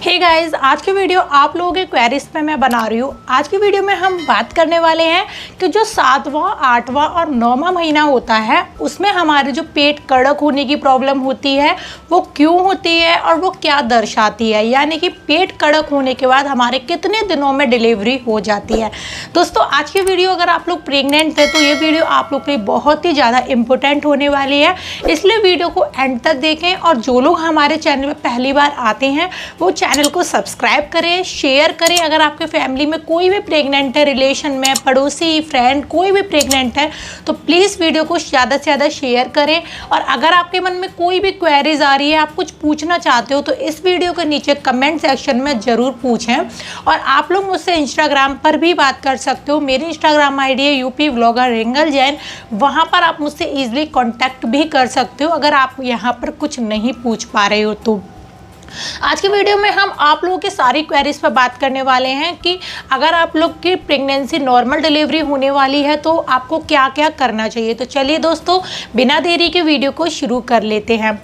Hey guys, आज की video आप लोगों के क्वेरीज पे मैं बना रही हूँ। आज की वीडियो में हम बात करने वाले हैं कि जो 7वां, 8वां और 9वां महीना होता है उसमें हमारे जो पेट कड़क होने की प्रॉब्लम होती है वो क्यों होती है और वो क्या दर्शाती है, यानी कि पेट कड़क होने के बाद हमारे कितने दिनों में डिलीवरी हो जाती है। दोस्तों, आज की वीडियो अगर आप लोग प्रेग्नेंट हैं तो ये वीडियो आप लोग के लिए बहुत ही ज़्यादा इम्पोर्टेंट होने वाली है, इसलिए वीडियो को एंड तक देखें। और जो लोग हमारे चैनल में पहली बार आते हैं वो चैनल को सब्सक्राइब करें, शेयर करें। अगर आपके फैमिली में कोई भी प्रेग्नेंट है, रिलेशन में पड़ोसी, फ्रेंड कोई भी प्रेग्नेंट है तो प्लीज़ वीडियो को ज़्यादा से ज़्यादा शेयर करें। और अगर आपके मन में कोई भी क्वेरीज आ रही है, आप कुछ पूछना चाहते हो तो इस वीडियो के नीचे कमेंट सेक्शन में ज़रूर पूछें। और आप लोग मुझसे इंस्टाग्राम पर भी बात कर सकते हो। मेरी इंस्टाग्राम आई डी है यूपी व्लॉगर रिंगल जैन, वहाँ पर आप मुझसे ईजिली कॉन्टैक्ट भी कर सकते हो अगर आप यहाँ पर कुछ नहीं पूछ पा रहे हो तो। आज की वीडियो में हम आप लोगों की सारी क्वेरीज पर बात करने वाले हैं कि अगर आप लोग की प्रेगनेंसी नॉर्मल डिलीवरी होने वाली है तो आपको क्या क्या करना चाहिए। तो चलिए दोस्तों, बिना देरी के वीडियो को शुरू कर लेते हैं।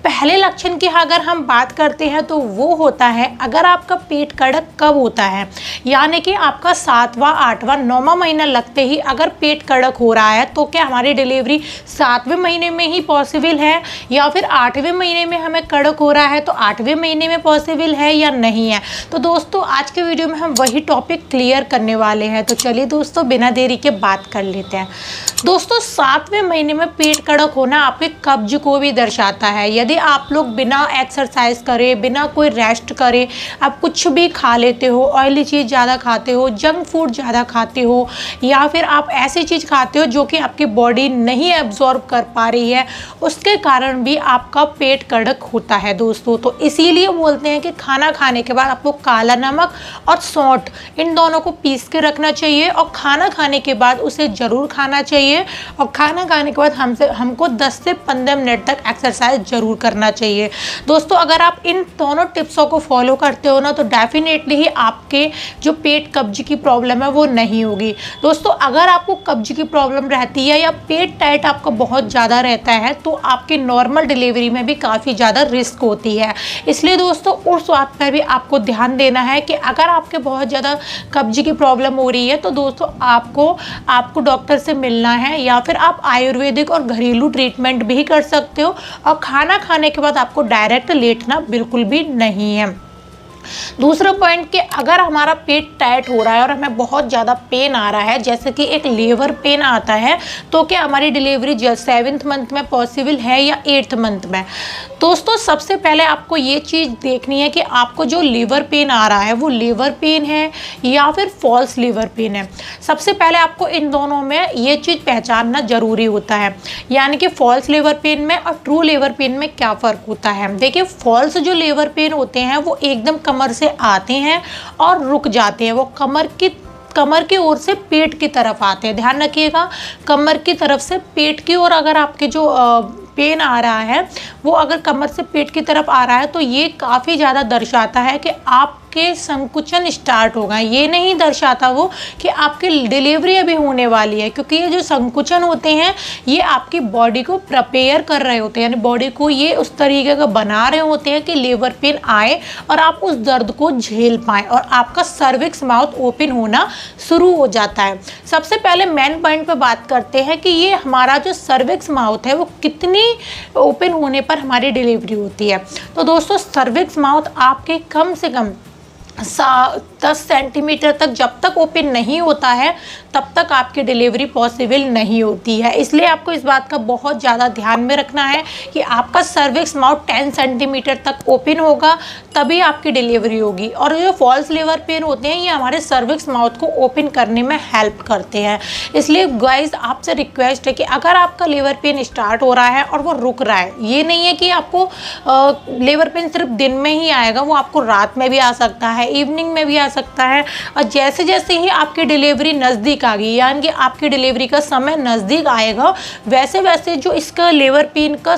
पहले लक्षण की अगर हम बात करते हैं तो वो होता है अगर आपका पेट कड़क कब होता है, यानी कि आपका 7वां, 8वां, 9वां महीना लगते ही अगर पेट कड़क हो रहा है तो क्या हमारी डिलीवरी 7वें महीने में ही पॉसिबल है या फिर 8वें महीने में हमें कड़क हो रहा है तो 8वें महीने में पॉसिबल है या नहीं है। तो दोस्तों, आज के वीडियो में हम वही टॉपिक क्लियर करने वाले हैं। तो चलिए दोस्तों, बिना देरी के बात कर लेते हैं। दोस्तों, 7वें महीने में पेट कड़क होना आपके कब्ज को भी दर्शाता है। यदि आप लोग बिना एक्सरसाइज करे, बिना कोई रेस्ट करे, आप कुछ भी खा लेते हो, ऑयली चीज़ ज़्यादा खाते हो, जंक फूड ज़्यादा खाते हो, या फिर आप ऐसी चीज़ खाते हो जो कि आपकी बॉडी नहीं एब्जॉर्ब कर पा रही है, उसके कारण भी आपका पेट कड़क होता है दोस्तों। तो इसीलिए बोलते हैं कि खाना खाने के बाद आपको काला नमक और सौंठ इन दोनों को पीस के रखना चाहिए और खाना खाने के बाद उसे ज़रूर खाना चाहिए। और खाना खाने के बाद हमको 10 से 15 मिनट तक एक्सरसाइज ज़रूर करना चाहिए। दोस्तों, अगर आप इन दोनों टिप्सों को फॉलो करते हो ना तो डेफिनेटली ही आपके जो पेट कब्ज की प्रॉब्लम है वो नहीं होगी। दोस्तों, अगर आपको कब्ज की प्रॉब्लम रहती है या पेट टाइट आपका बहुत ज़्यादा रहता है तो आपकी नॉर्मल डिलीवरी में भी काफ़ी ज़्यादा रिस्क होती है। इसलिए दोस्तों, उस बात पर भी आपको ध्यान देना है कि अगर आपके बहुत ज़्यादा कब्ज की प्रॉब्लम हो रही है तो दोस्तों आपको डॉक्टर से मिलना है, या फिर आप आयुर्वेदिक और घरेलू ट्रीटमेंट भी कर सकते हो। और खाना खाने के बाद आपको डायरेक्ट लेटना बिल्कुल भी नहीं है। दूसरा पॉइंट कि अगर हमारा पेट टाइट हो रहा है और हमें बहुत ज़्यादा पेन आ रहा है, जैसे कि एक लेबर पेन आता है, तो क्या हमारी डिलीवरी 7वें मंथ में पॉसिबल है या 8th मंथ में। दोस्तों, सबसे पहले आपको ये चीज़ देखनी है कि आपको जो लीवर पेन आ रहा है वो लीवर पेन है या फिर फॉल्स लीवर पेन है। सबसे पहले आपको इन दोनों में ये चीज़ पहचानना ज़रूरी होता है, यानी कि फॉल्स लीवर पेन में और ट्रू लीवर पेन में क्या फ़र्क होता है। देखिए, फॉल्स जो लीवर पेन होते हैं वो एकदम कमर से आते हैं और रुक जाते हैं, वो कमर की ओर से पेट की तरफ आते हैं। ध्यान रखिएगा, कमर की तरफ से पेट की ओर अगर आपके जो पेन आ रहा है वो अगर कमर से पेट की तरफ आ रहा है तो ये काफ़ी ज़्यादा दर्शाता है कि आपके संकुचन स्टार्ट होगा। ये नहीं दर्शाता वो कि आपकी डिलीवरी अभी होने वाली है, क्योंकि ये जो संकुचन होते हैं ये आपकी बॉडी को प्रिपेयर कर रहे होते हैं, यानी बॉडी को ये उस तरीके का बना रहे होते हैं कि लेबर पेन आए और आप उस दर्द को झेल पाएँ और आपका सर्विक्स माउथ ओपन होना शुरू हो जाता है। सबसे पहले मेन पॉइंट पे बात करते हैं कि ये हमारा जो सर्विक्स माउथ है वो कितनी ओपन होने पर हमारी डिलीवरी होती है। तो दोस्तों, सर्विक्स माउथ आपके कम से कम 10 सेंटीमीटर तक जब तक ओपन नहीं होता है तब तक आपकी डिलीवरी पॉसिबल नहीं होती है। इसलिए आपको इस बात का बहुत ज़्यादा ध्यान में रखना है कि आपका सर्विक्स माउथ 10 सेंटीमीटर तक ओपन होगा तभी आपकी डिलीवरी होगी। और जो फॉल्स लीवर पेन होते हैं ये हमारे सर्विक्स माउथ को ओपन करने में हेल्प करते हैं। इसलिए गाइज, आपसे रिक्वेस्ट है कि अगर आपका लीवर पेन स्टार्ट हो रहा है और वो रुक रहा है, ये नहीं है कि आपको लीवर पेन सिर्फ दिन में ही आएगा, वो आपको रात में भी आ सकता है, इवनिंग में भी आ सकता है। और जैसे जैसे ही आपकी डिलीवरी नज़दीक आ गई, यानी कि आपकी डिलीवरी का समय नज़दीक आएगा, वैसे वैसे जो इसका लेबर पेन का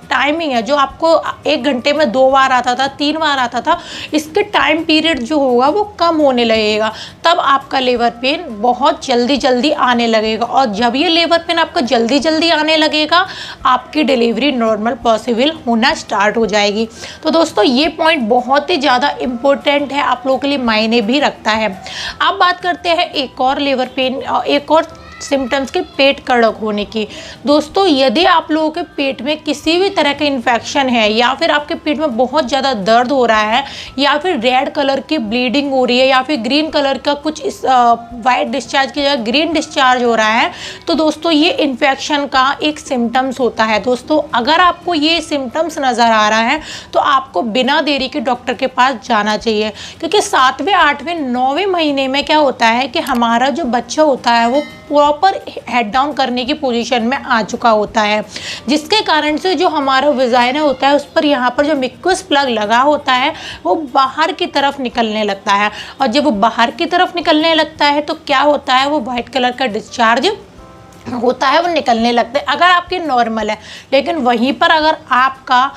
टाइमिंग है, जो आपको 1 घंटे में 2 बार आता था, 3 बार आता था, इसके टाइम पीरियड जो होगा वो कम होने लगेगा। तब आपका लेबर पेन बहुत जल्दी जल्दी आने लगेगा। और जब ये लेबर पेन आपका जल्दी जल्दी आने लगेगा, आपकी डिलीवरी नॉर्मल पॉसिबल होना स्टार्ट हो जाएगी। तो दोस्तों ये पॉइंट बहुत ही ज़्यादा इम्पोर्टेंट है, आप लोगों के लिए मायने भी रखता है। अब बात करते हैं एक और लेबर पेन, एक और सिम्टम्स के पेट कड़क होने की। दोस्तों यदि आप लोगों के पेट में किसी भी तरह का इन्फेक्शन है, या फिर आपके पेट में बहुत ज़्यादा दर्द हो रहा है, या फिर रेड कलर की ब्लीडिंग हो रही है, या फिर ग्रीन कलर का कुछ इस वाइट डिस्चार्ज की जगह ग्रीन डिस्चार्ज हो रहा है, तो दोस्तों ये इन्फेक्शन का एक सिम्टम्स होता है। दोस्तों अगर आपको ये सिम्टम्स नज़र आ रहा है तो आपको बिना देरी के डॉक्टर के पास जाना चाहिए, क्योंकि 7वें 8वें 9वें महीने में क्या होता है कि हमारा जो बच्चा होता है वो प्रॉपर हेड डाउन करने की पोजीशन में आ चुका होता है, जिसके कारण से जो हमारा विजाइना होता है उस पर यहाँ पर जो मिक्वस प्लग लगा होता है वो बाहर की तरफ निकलने लगता है। और जब वो बाहर की तरफ निकलने लगता है तो क्या होता है, वो वाइट कलर का डिस्चार्ज होता है, वो निकलने लगता है अगर आपके नॉर्मल है। लेकिन वहीं पर अगर आपका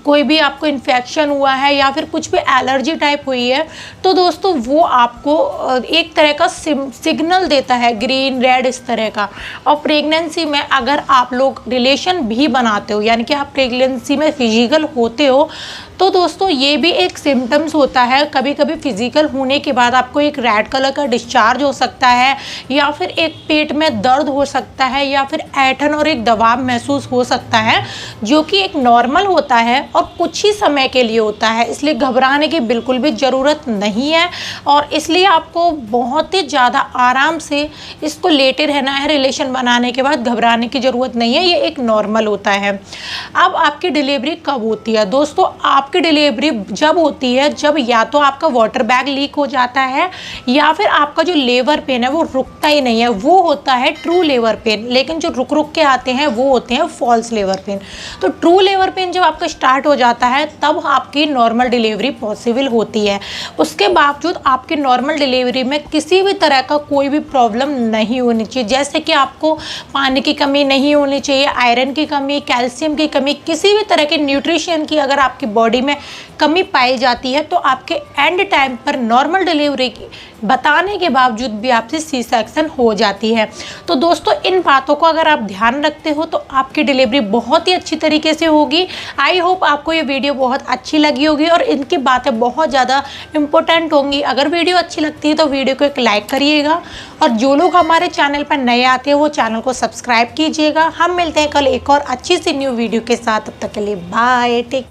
कोई भी आपको इन्फेक्शन हुआ है या फिर कुछ भी एलर्जी टाइप हुई है, तो दोस्तों वो आपको एक तरह का सिग्नल देता है, ग्रीन रेड इस तरह का। और प्रेगनेंसी में अगर आप लोग रिलेशन भी बनाते हो, यानी कि आप प्रेगनेंसी में फिजिकल होते हो, तो दोस्तों ये भी एक सिम्टम्स होता है। कभी कभी फिजिकल होने के बाद आपको एक रेड कलर का डिस्चार्ज हो सकता है, या फिर एक पेट में दर्द हो सकता है, या फिर ऐंठन और एक दबाव महसूस हो सकता है, जो कि एक नॉर्मल होता है और कुछ ही समय के लिए होता है। इसलिए घबराने की बिल्कुल भी ज़रूरत नहीं है, और इसलिए आपको बहुत ही ज़्यादा आराम से इसको लेटे रहना है। रिलेशन बनाने के बाद घबराने की ज़रूरत नहीं है, ये एक नॉर्मल होता है। अब आपकी डिलीवरी कब होती है? दोस्तों आपकी डिलीवरी जब होती है जब या तो आपका वाटर बैग लीक हो जाता है, या फिर आपका जो लेबर पेन है वो रुकता ही नहीं है, वो होता है ट्रू लेबर पेन। लेकिन जो रुक रुक के आते हैं वो होते हैं फॉल्स लेबर पेन। तो ट्रू लेबर पेन जब आपका स्टार्ट हो जाता है तब आपकी नॉर्मल डिलीवरी पॉसिबल होती है। उसके बावजूद आपकी नॉर्मल डिलीवरी में किसी भी तरह का कोई भी प्रॉब्लम नहीं होनी चाहिए, जैसे कि आपको पानी की कमी नहीं होनी चाहिए, आयरन की कमी, कैल्शियम की कमी, किसी भी तरह के न्यूट्रिशन की अगर आपकी बॉडी में कमी पाई जाती है तो आपके एंड टाइम पर नॉर्मल डिलीवरी की बताने के बावजूद भी आपसे सी सेक्शन हो जाती है। तो दोस्तों इन बातों को अगर आप ध्यान रखते हो तो आपकी डिलीवरी बहुत ही अच्छी तरीके से होगी। आई होप आपको ये वीडियो बहुत अच्छी लगी होगी और इनकी बातें बहुत ज़्यादा इम्पोर्टेंट होंगी। अगर वीडियो अच्छी लगती है तो वीडियो को एक लाइक करिएगा, और जो लोग हमारे चैनल पर नए आते हैं वो चैनल को सब्सक्राइब कीजिएगा। हम मिलते हैं कल एक और अच्छी सी न्यू वीडियो के साथ, तब तक के लिए बाय, टेक।